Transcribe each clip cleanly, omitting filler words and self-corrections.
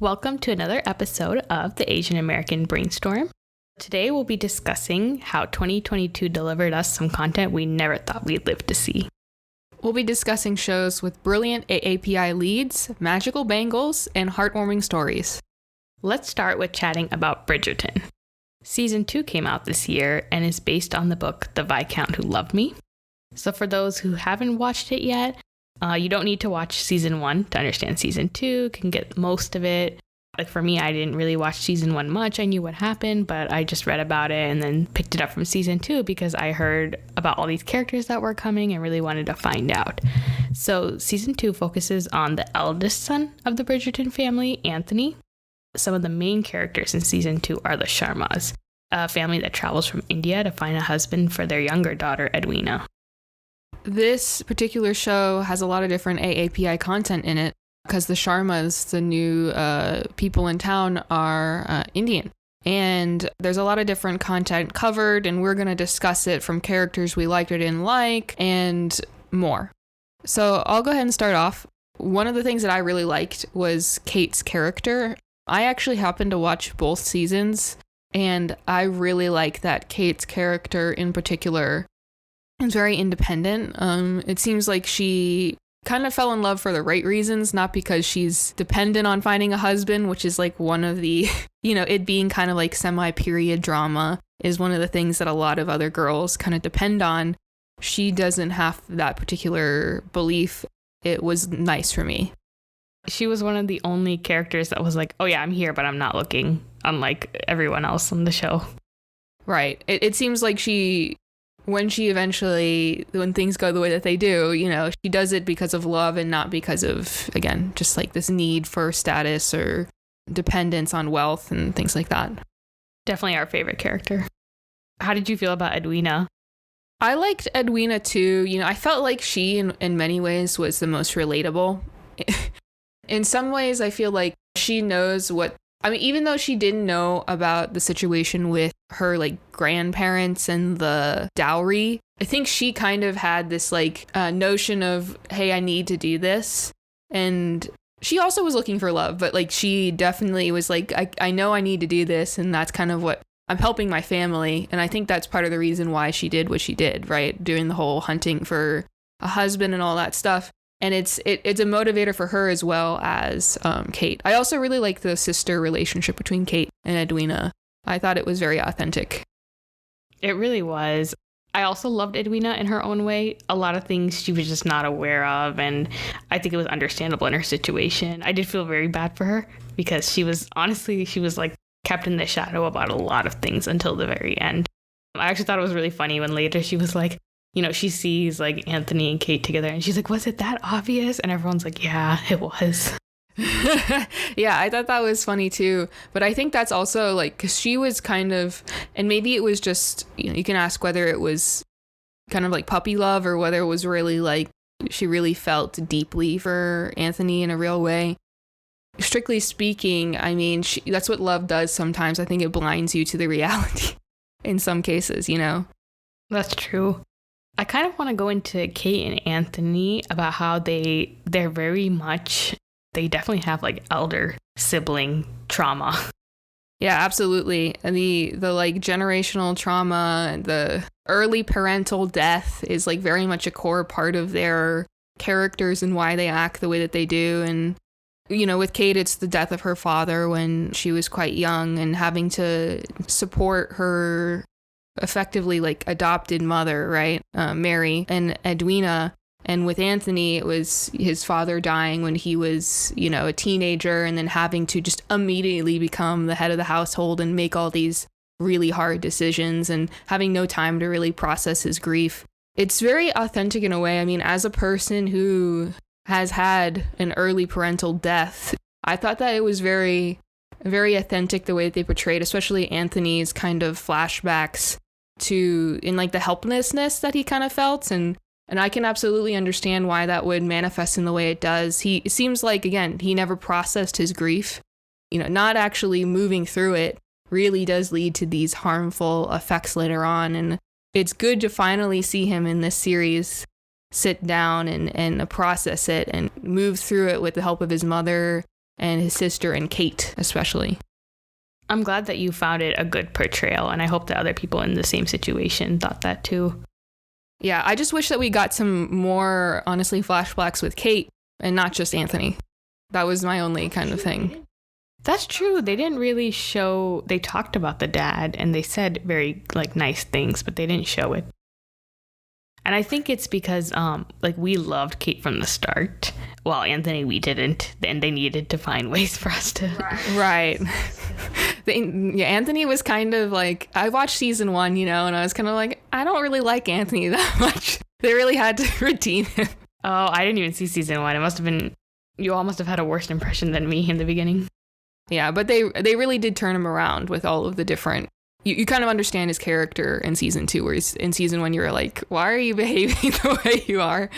Welcome to another episode of the Asian American Brainstorm. Today we'll be discussing how 2022 delivered us some content we never thought we'd live to see. We'll be discussing shows with brilliant AAPI leads, magical bangles, and heartwarming stories. Let's start with chatting about Bridgerton. Season 2 came out this year and is based on the book The Viscount Who Loved Me. So for those who haven't watched it yet, you don't need to watch season 1 to understand season 2. You can get most of it. Like for me, I didn't really watch season 1 much. I knew what happened, but I just read about it and then picked it up from season 2 because I heard about all these characters that were coming and really wanted to find out. So season 2 focuses on the eldest son of the Bridgerton family, Anthony. Some of the main characters in season 2 are the Sharmas, a family that travels from India to find a husband for their younger daughter, Edwina. This particular show has a lot of different AAPI content in it because the Sharmas, the new people in town, are Indian. And there's a lot of different content covered, and we're going to discuss it from characters we liked or didn't like and more. So I'll go ahead and start off. One of the things that I really liked was Kate's character. I actually happened to watch both seasons, and I really like that Kate's character in particular is very independent. It seems like she kind of fell in love for the right reasons, not because she's dependent on finding a husband, which is like one of the, it being kind of like semi-period drama is one of the things that a lot of other girls kind of depend on. She doesn't have that particular belief. It was nice for me. She was one of the only characters that was like, oh yeah, I'm here, but I'm not looking, unlike everyone else on the show. Right. It seems like when things go the way that they do, she does it because of love and not because of, again, just like this need for status or dependence on wealth and things like that. Definitely our favorite character. How did you feel about Edwina? I liked Edwina too. I felt like she, in many ways, was the most relatable. In some ways, I feel like she knows even though she didn't know about the situation with her grandparents and the dowry, I think she kind of had this notion of, hey, I need to do this. And she also was looking for love, but she definitely was like, I know I need to do this. And that's kind of what I'm helping my family. And I think that's part of the reason why she did what she did, right? Doing the whole hunting for a husband and all that stuff. And it's a motivator for her as well as Kate. I also really like the sister relationship between Kate and Edwina. I thought it was very authentic. It really was. I also loved Edwina in her own way. A lot of things she was just not aware of, and I think it was understandable in her situation. I did feel very bad for her because she was kept in the shadow about a lot of things until the very end. I actually thought it was really funny when later she was like, she sees Anthony and Kate together and she's like, was it that obvious? And everyone's like, yeah, it was. Yeah, I thought that was funny too. But I think that's also because she was kind of, and maybe it was just, you can ask whether it was kind of puppy love or whether it was really she really felt deeply for Anthony in a real way. Strictly speaking, I mean, that's what love does sometimes. I think it blinds you to the reality in some cases, That's true. I kind of want to go into Kate and Anthony about how they're very much, they definitely have elder sibling trauma. Yeah, absolutely. And the generational trauma, the early parental death is very much a core part of their characters and why they act the way that they do. And, with Kate, it's the death of her father when she was quite young and having to support her effectively adopted mother, right? Mary and Edwina. And with Anthony, it was his father dying when he was, a teenager, and then having to just immediately become the head of the household and make all these really hard decisions and having no time to really process his grief. It's very authentic in a way. I mean, as a person who has had an early parental death, I thought that it was very, very authentic the way that they portrayed, especially Anthony's kind of flashbacks to in the helplessness that he kind of felt, and I can absolutely understand why that would manifest in the way it does. It seems like, again, he never processed his grief. Not actually moving through it really does lead to these harmful effects later on, and it's good to finally see him in this series sit down and process it and move through it with the help of his mother and his sister and Kate especially. I'm glad that you found it a good portrayal, and I hope that other people in the same situation thought that too. Yeah, I just wish that we got some more, honestly, flashbacks with Kate and not just Anthony. That was my only kind of thing. That's true. They didn't really show, they talked about the dad and they said very like nice things, but they didn't show it. And I think it's because like we loved Kate from the start. Well, Anthony, we didn't. And they needed to find ways for us to. Right. Anthony was kind of like, I watched season 1, you know, and I was kind of like, I don't really like Anthony that much. They really had to redeem him. Oh, I didn't even see season 1. It must have been, you all must have had a worse impression than me in the beginning. Yeah, but they really did turn him around with all of the different. You kind of understand his character in season 2, whereas in season 1 you were like, why are you behaving the way you are?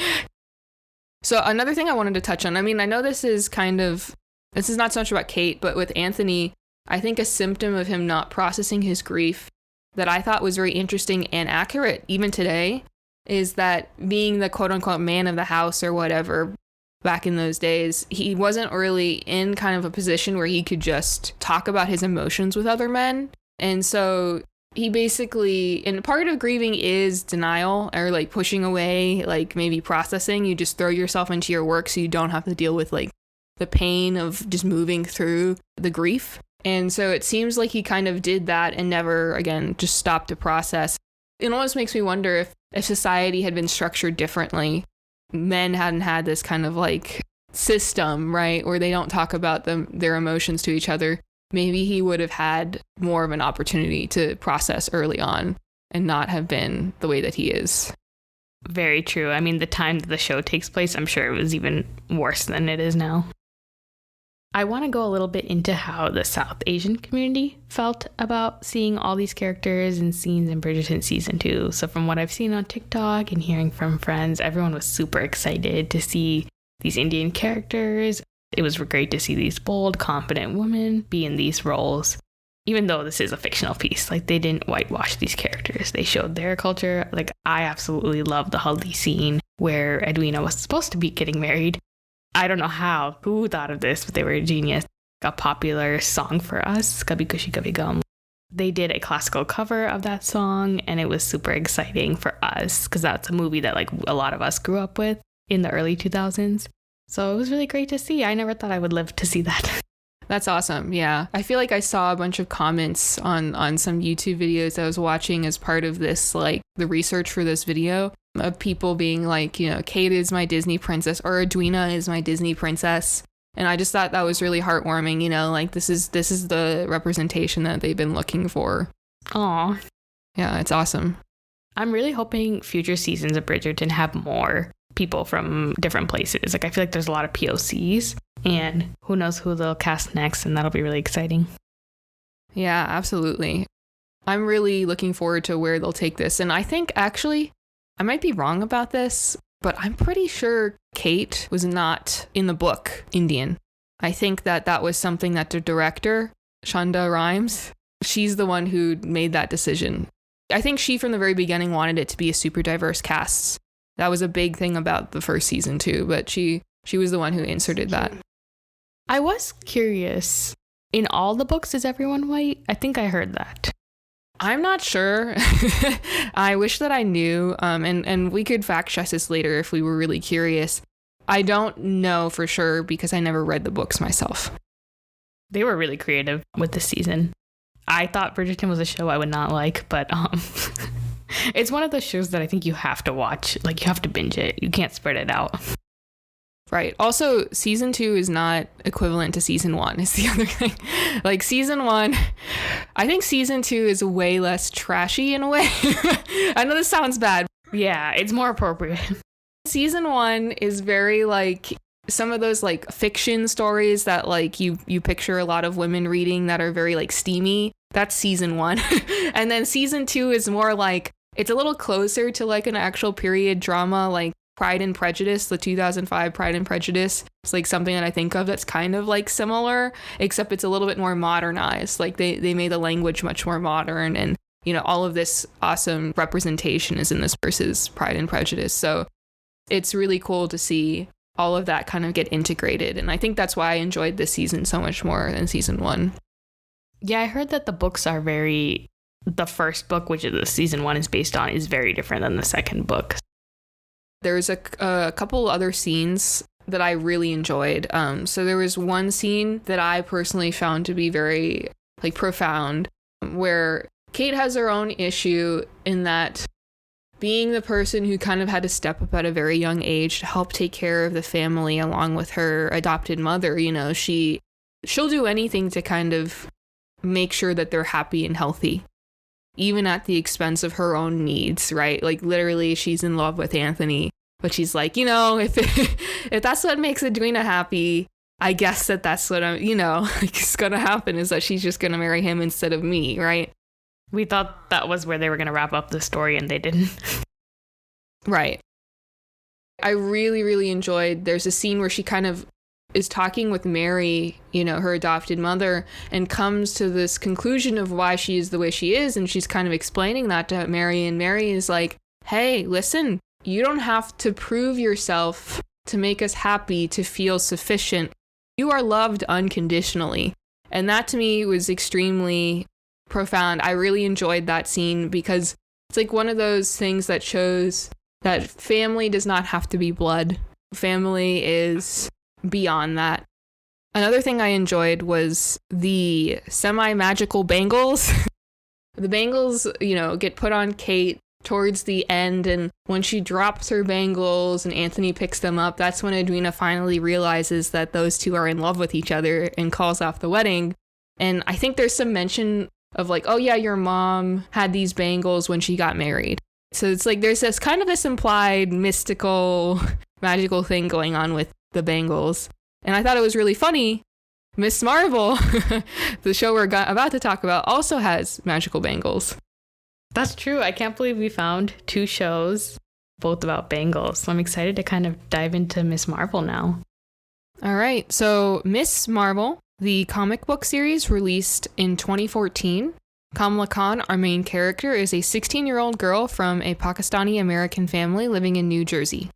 So another thing I wanted to touch on, I mean, I know this is not so much about Kate, but with Anthony, I think a symptom of him not processing his grief that I thought was very interesting and accurate even today is that being the quote unquote man of the house or whatever back in those days, he wasn't really in kind of a position where he could just talk about his emotions with other men. And so he basically, and part of grieving is denial or like pushing away, like maybe processing. You just throw yourself into your work so you don't have to deal with like the pain of just moving through the grief. And so it seems like he kind of did that and never, again, just stopped to process. It almost makes me wonder if society had been structured differently, men hadn't had this kind of like system, right, where they don't talk about their emotions to each other. Maybe he would have had more of an opportunity to process early on and not have been the way that he is. Very true. I mean, the time that the show takes place, I'm sure it was even worse than it is now. I want to go a little bit into how the South Asian community felt about seeing all these characters and scenes in Bridgerton season 2. So from what I've seen on TikTok and hearing from friends, everyone was super excited to see these Indian characters. It was great to see these bold, confident women be in these roles, even though this is a fictional piece. Like, they didn't whitewash these characters. They showed their culture. Like, I absolutely love the Haldi scene where Edwina was supposed to be getting married. I don't know who thought of this, but they were a genius. A popular song for us, Kabhi Khushi Kabhi Gum. They did a classical cover of that song, and it was super exciting for us because that's a movie that like a lot of us grew up with in the early 2000s. So it was really great to see. I never thought I would live to see that. That's awesome. Yeah. I feel like I saw a bunch of comments on some YouTube videos I was watching as part of this, like the research for this video, of people being like, you know, Kate is my Disney princess or Edwina is my Disney princess. And I just thought that was really heartwarming, you know, like this is the representation that they've been looking for. Aw. Yeah, it's awesome. I'm really hoping future seasons of Bridgerton have more people from different places. Like, I feel like there's a lot of POCs, and who knows who they'll cast next, and that'll be really exciting. Yeah, absolutely. I'm really looking forward to where they'll take this. And I think, actually, I might be wrong about this, but I'm pretty sure Kate was not in the book Indian. I think that was something that the director, Shonda Rhimes, she's the one who made that decision. I think she, from the very beginning, wanted it to be a super diverse cast. That was a big thing about the first season too, but she was the one who inserted that. I was curious. In all the books, is everyone white? I think I heard that. I'm not sure. I wish that I knew, and we could fact check this later if we were really curious. I don't know for sure because I never read the books myself. They were really creative with this season. I thought Bridgerton was a show I would not like, but it's one of those shows that I think you have to watch. Like, you have to binge it. You can't spread it out. Right. Also, season 2 is not equivalent to season 1 is the other thing. Like, season 1, I think season 2 is way less trashy in a way. I know this sounds bad. Yeah, it's more appropriate. Season 1 is very, like, some of those, like, fiction stories that, like, you picture a lot of women reading that are very, like, steamy. That's season 1. And then season 2 is more like, it's a little closer to, like, an actual period drama, like Pride and Prejudice, the 2005 Pride and Prejudice. It's like something that I think of that's kind of like similar, except it's a little bit more modernized. Like they made the language much more modern, and, you know, all of this awesome representation is in this versus Pride and Prejudice. So it's really cool to see all of that kind of get integrated. And I think that's why I enjoyed this season so much more than season 1. Yeah, I heard that the books are the first book, which is the season 1 is based on, is very different than the second book. There's a couple other scenes that I really enjoyed. So there was one scene that I personally found to be very profound, where Kate has her own issue in that being the person who kind of had to step up at a very young age to help take care of the family along with her adopted mother, she'll do anything to kind of make sure that they're happy and healthy, even at the expense of her own needs, right? Like literally she's in love with Anthony, but she's like, if that's what makes Edwina happy, I guess that's what is going to happen, is that she's just going to marry him instead of me, right? We thought that was where they were going to wrap up the story, and they didn't. Right. I really, really enjoyed, there's a scene where she kind of is talking with Mary, her adopted mother, and comes to this conclusion of why she is the way she is. And she's kind of explaining that to Mary. And Mary is like, hey, listen, you don't have to prove yourself to make us happy to feel sufficient. You are loved unconditionally. And that to me was extremely profound. I really enjoyed that scene because it's like one of those things that shows that family does not have to be blood. Family is beyond that. Another thing I enjoyed was the semi-magical bangles. The bangles, get put on Kate towards the end, and when she drops her bangles and Anthony picks them up, that's when Edwina finally realizes that those two are in love with each other and calls off the wedding. And I think there's some mention of like, oh yeah, your mom had these bangles when she got married. So it's like there's this kind of this implied mystical, magical thing going on with the bangles. And I thought it was really funny. Miss Marvel, the show we're about to talk about, also has magical bangles. That's true. I can't believe we found 2 shows, both about bangles. So I'm excited to kind of dive into Miss Marvel now. All right. So Miss Marvel, the comic book series released in 2014. Kamala Khan, our main character, is a 16-year-old girl from a Pakistani-American family living in New Jersey.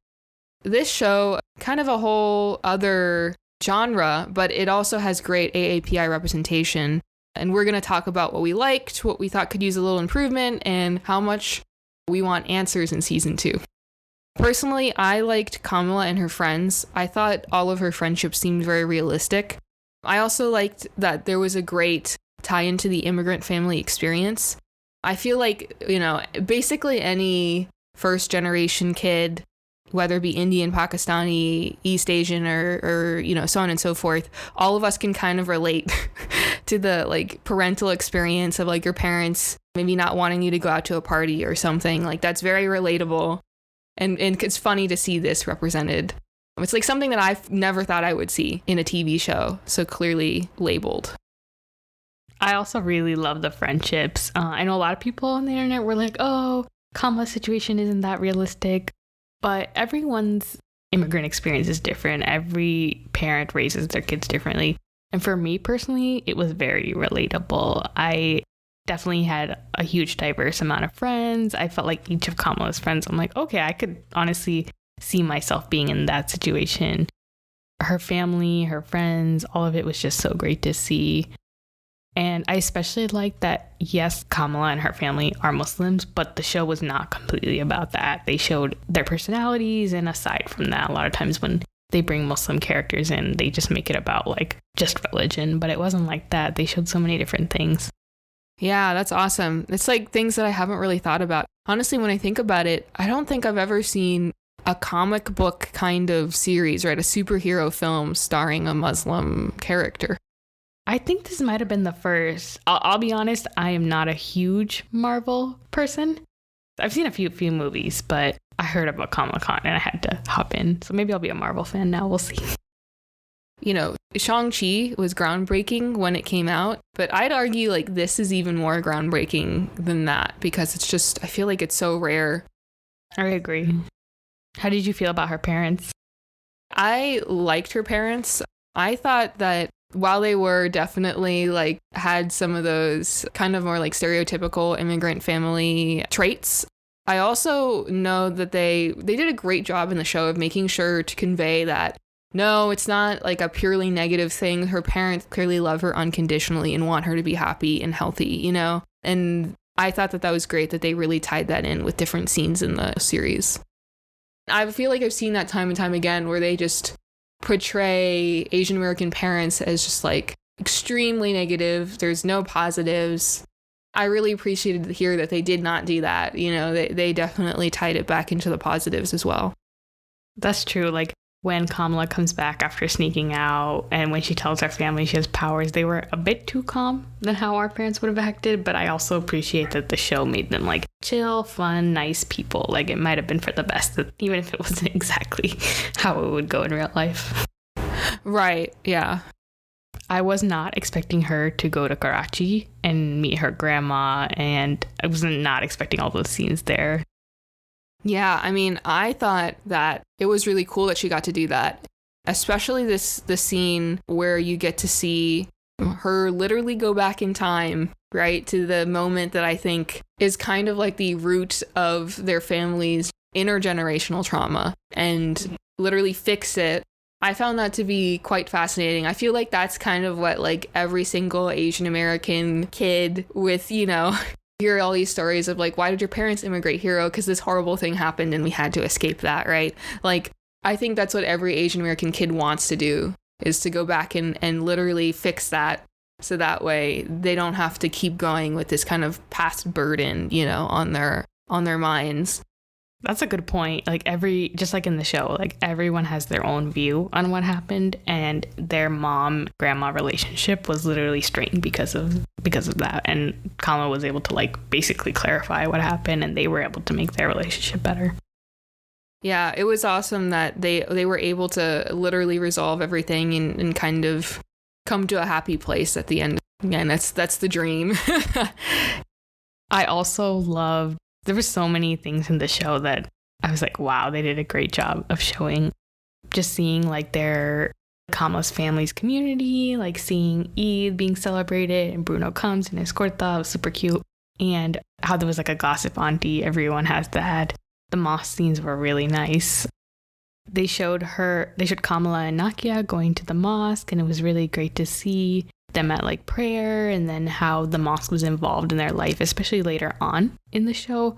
This show, kind of a whole other genre, but it also has great AAPI representation. And we're going to talk about what we liked, what we thought could use a little improvement, and how much we want answers in season 2. Personally, I liked Kamala and her friends. I thought all of her friendships seemed very realistic. I also liked that there was a great tie into the immigrant family experience. I feel like, basically any first generation kid, whether it be Indian, Pakistani, East Asian, or so on and so forth, all of us can kind of relate to the parental experience of your parents maybe not wanting you to go out to a party or something. That's very relatable. And it's funny to see this represented. It's something that I've never thought I would see in a TV show, so clearly labeled. I also really love the friendships. I know a lot of people on the internet were like, oh, Kamala's situation isn't that realistic. But everyone's immigrant experience is different. Every parent raises their kids differently. And for me personally, it was very relatable. I definitely had a huge diverse amount of friends. I felt like each of Kamala's friends, I'm like, okay, I could honestly see myself being in that situation. Her family, her friends, all of it was just so great to see. And I especially like that, yes, Kamala and her family are Muslims, but the show was not completely about that. They showed their personalities, and aside from that, a lot of times when they bring Muslim characters in, they just make it about just religion, but it wasn't like that. They showed so many different things. Yeah, that's awesome. It's things that I haven't really thought about. Honestly, when I think about it, I don't think I've ever seen a comic book kind of series, right? A superhero film starring a Muslim character. I think this might have been the first. I'll be honest, I am not a huge Marvel person. I've seen a few movies, but I heard about Kamala Khan and I had to hop in. So maybe I'll be a Marvel fan now. We'll see. Shang-Chi was groundbreaking when it came out, but I'd argue this is even more groundbreaking than that because it's just, I feel like it's so rare. I agree. How did you feel about her parents? I liked her parents. I thought that while they were definitely had some of those kind of more stereotypical immigrant family traits, I also know that they did a great job in the show of making sure to convey that no, it's not like a purely negative thing. Her parents clearly love her unconditionally and want her to be happy and healthy, you know? And I thought that was great that they really tied that in with different scenes in the series. I feel like I've seen that time and time again where they just portray Asian American parents as just like extremely negative. There's no positives. I really appreciated to hear that they did not do that. You know, they definitely tied it back into the positives as well. That's true. Like when Kamala comes back after sneaking out and when she tells her family she has powers, they were a bit too calm than how our parents would have acted. But I also appreciate that the show made them like chill, fun, nice people. Like it might have been for the best, even if it wasn't exactly how it would go in real life. Right. Yeah. I was not expecting her to go to Karachi and meet her grandma, and I was not expecting all those scenes there. Yeah, I mean, I thought that it was really cool that she got to do that, especially the scene where you get to see her literally go back in time, right, to the moment that I think is kind of like the root of their family's intergenerational trauma and literally fix it. I found that to be quite fascinating. I feel like that's kind of what like every single Asian American kid with, you know, hear all these stories of like, why did your parents immigrate, hero? Because this horrible thing happened and we had to escape that, right? Like, I think that's what every Asian American kid wants to do, is to go back and literally fix that. So that way they don't have to keep going with this kind of past burden, you know, on their minds. That's a good point. Like just like in the show, like everyone has their own view on what happened, and their mom-grandma relationship was literally strained because of that. And Kamala was able to like basically clarify what happened, and they were able to make their relationship better. Yeah, it was awesome that they were able to literally resolve everything and kind of come to a happy place at the end. Again, that's the dream. I also loved, there were so many things in the show that I was like, wow, they did a great job of showing. Just seeing like their Kamala's family's community, like seeing Eid being celebrated and Bruno comes in his kurta, was super cute. And how there was like a gossip auntie, everyone has that. The mosque scenes were really nice. They showed Kamala and Nakia going to the mosque, and it was really great to see them at like prayer, and then how the mosque was involved in their life, especially later on in the show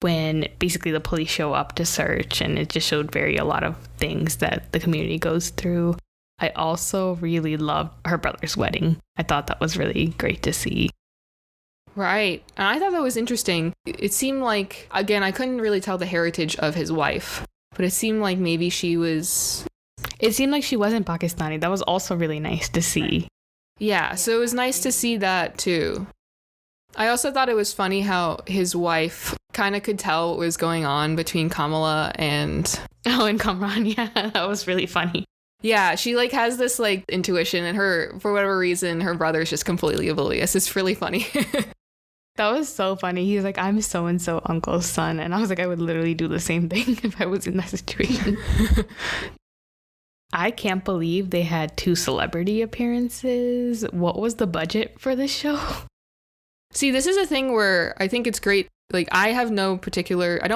when basically the police show up to search, and it just showed a lot of things that the community goes through. I also really loved her brother's wedding. I thought that was really great to see. Right. And I thought that was interesting. It seemed like, again, I couldn't really tell the heritage of his wife, but it seemed like maybe it seemed like she wasn't Pakistani. That was also really nice to see. Yeah, so it was nice to see that too. I also thought it was funny how his wife kind of could tell what was going on between Kamala and... Oh, and Kamran, yeah, that was really funny. Yeah, she like has this like intuition, and for whatever reason, her brother is just completely oblivious. It's really funny. That was so funny. He's like, I'm so-and-so uncle's son. And I was like, I would literally do the same thing if I was in that situation. I can't believe they had 2 celebrity appearances. What was the budget for this show? See, this is a thing where I think it's great. Like, I don't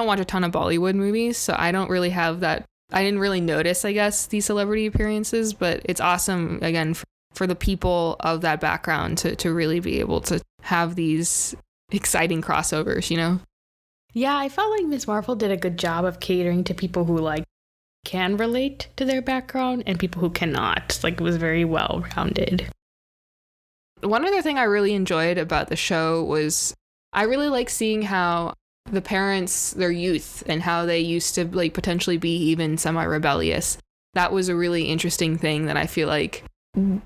watch a ton of Bollywood movies, so I don't really have that. I didn't really notice, I guess, these celebrity appearances, but it's awesome, again, for the people of that background to really be able to have these exciting crossovers, you know? Yeah, I felt like Ms. Marvel did a good job of catering to people who like can relate to their background and people who cannot. Like, it was very well rounded. One other thing I really enjoyed about the show was I really like seeing how the parents, their youth, and how they used to like potentially be even semi-rebellious. That was a really interesting thing that I feel like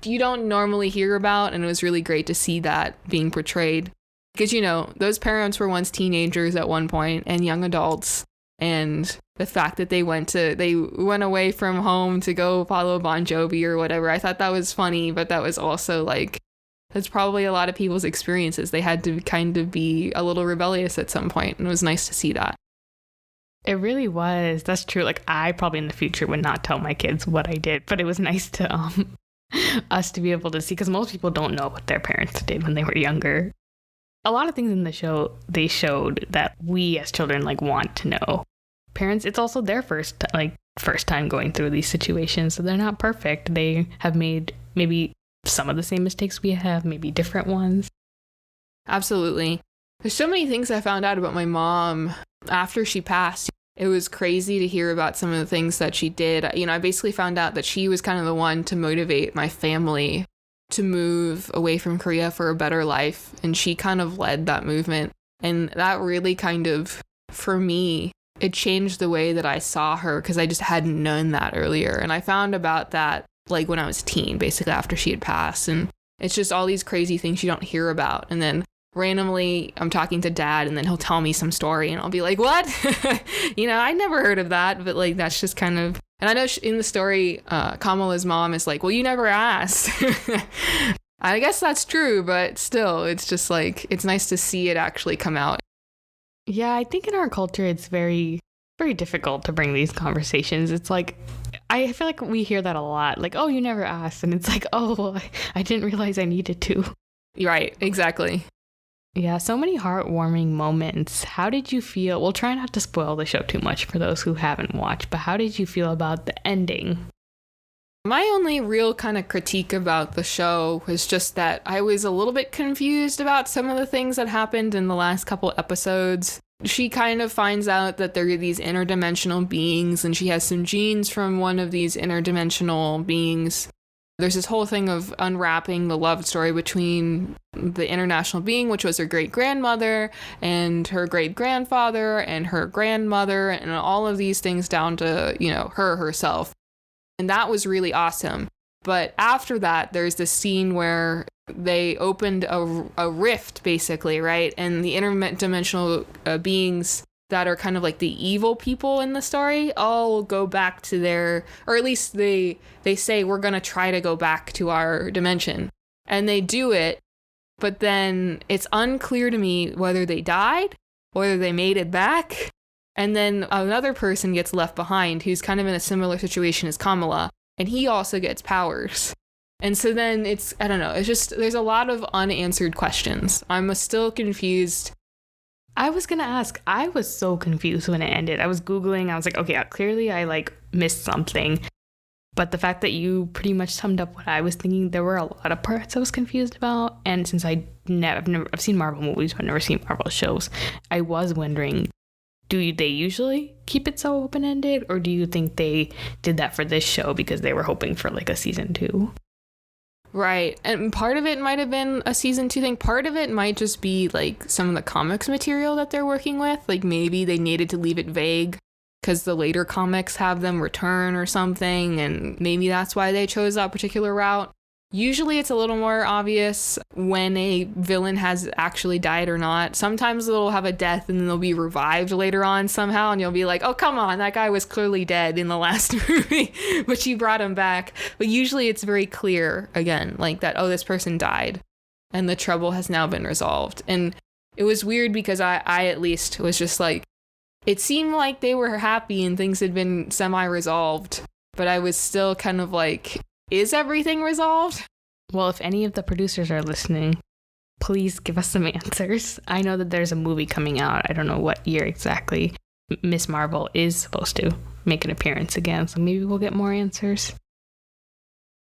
you don't normally hear about, and it was really great to see that being portrayed. Because, you know, those parents were once teenagers at one point and young adults, and the fact that they went away from home to go follow Bon Jovi or whatever, I thought that was funny, but that was also like, that's probably a lot of people's experiences. They had to kind of be a little rebellious at some point, and it was nice to see that. It really was. That's true. Like, I probably in the future would not tell my kids what I did, but it was nice to us to be able to see, because most people don't know what their parents did when they were younger. a lot of things in the show, they showed that we as children like want to know. Parents, it's also their first time going through these situations, so they're not perfect. They have made maybe some of the same mistakes we have, maybe different ones. Absolutely. There's so many things I found out about my mom after she passed. It was crazy to hear about some of the things that she did. I basically found out that she was kind of the one to motivate my family to move away from Korea for a better life. And she kind of led that movement. And that really kind of, for me, it changed the way that I saw her because I just hadn't known that earlier. And I found about that like when I was a teen, basically after she had passed. And it's just all these crazy things you don't hear about. And then randomly I'm talking to Dad and then he'll tell me some story and I'll be like, what? I never heard of that. But like, that's just kind of, and I know in the story, Kamala's mom is like, well, you never asked. I guess that's true, but still, it's just like, it's nice to see it actually come out. Yeah, I think in our culture, it's very, very difficult to bring these conversations. It's like, I feel like we hear that a lot. Like, oh, you never asked. And it's like, oh, I didn't realize I needed to. Right, exactly. Yeah, so many heartwarming moments. How did you feel? We'll try not to spoil the show too much for those who haven't watched, but how did you feel about the ending? My only real kind of critique about the show was just that I was a little bit confused about some of the things that happened in the last couple episodes. She kind of finds out that there are these interdimensional beings and she has some genes from one of these interdimensional beings. There's this whole thing of unwrapping the love story between the international being, which was her great-grandmother, and her great-grandfather, and her grandmother, and all of these things down to, her herself. And that was really awesome. But after that, there's this scene where they opened a rift, basically, right? And the interdimensional beings that are kind of like the evil people in the story all go back to or at least they say, we're going to try to go back to our dimension. And they do it, but then it's unclear to me whether they died, whether they made it back. And then another person gets left behind who's kind of in a similar situation as Kamala, and he also gets powers. And so then I don't know, it's just, there's a lot of unanswered questions. I'm still confused. I was going to ask, I was so confused when it ended. I was Googling, I was like, okay, clearly I missed something. But the fact that you pretty much summed up what I was thinking, there were a lot of parts I was confused about. And since I've seen Marvel movies, but I've never seen Marvel shows, I was wondering, do they usually keep it so open-ended? Or do you think they did that for this show because they were hoping for a season 2? Right. And part of it might have been a season 2 thing. Part of it might just be some of the comics material that they're working with. Maybe they needed to leave it vague because the later comics have them return or something. And maybe that's why they chose that particular route. Usually it's a little more obvious when a villain has actually died or not. Sometimes they'll have a death and then they'll be revived later on somehow. And you'll be like, oh, come on, that guy was clearly dead in the last movie, but you brought him back. But usually it's very clear, again, that, oh, this person died and the trouble has now been resolved. And it was weird because I at least was just it seemed like they were happy and things had been semi-resolved. But I was still kind of is everything resolved? Well, if any of the producers are listening, please give us some answers. I know that there's a movie coming out. I don't know what year exactly. Miss Marvel is supposed to make an appearance again, so maybe we'll get more answers.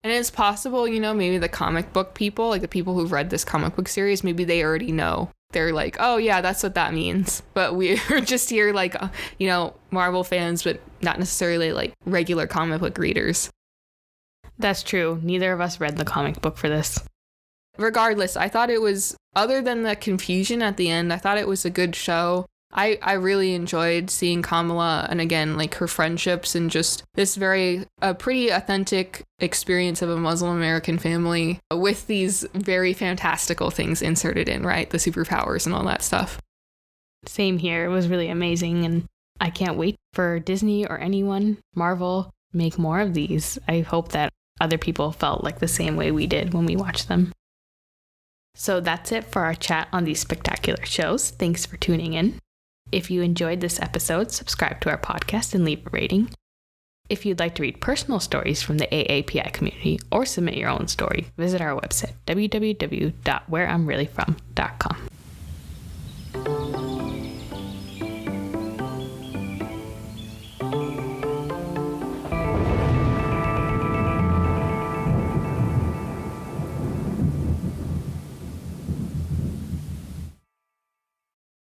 And it's possible, maybe the comic book people, the people who've read this comic book series, maybe they already know. They're like, oh, yeah, that's what that means. But we're just here Marvel fans, but not necessarily regular comic book readers. That's true. Neither of us read the comic book for this. Regardless, I thought it was, other than the confusion at the end, I thought it was a good show. I really enjoyed seeing Kamala and again, her friendships and just this pretty authentic experience of a Muslim American family with these very fantastical things inserted in, right? The superpowers and all that stuff. Same here. It was really amazing. And I can't wait for Disney or anyone, Marvel, make more of these. I hope that other people felt the same way we did when we watched them. So that's it for our chat on these spectacular shows. Thanks for tuning in. If you enjoyed this episode, subscribe to our podcast and leave a rating. If you'd like to read personal stories from the AAPI community or submit your own story, visit our website, www.whereimreallyfrom.com.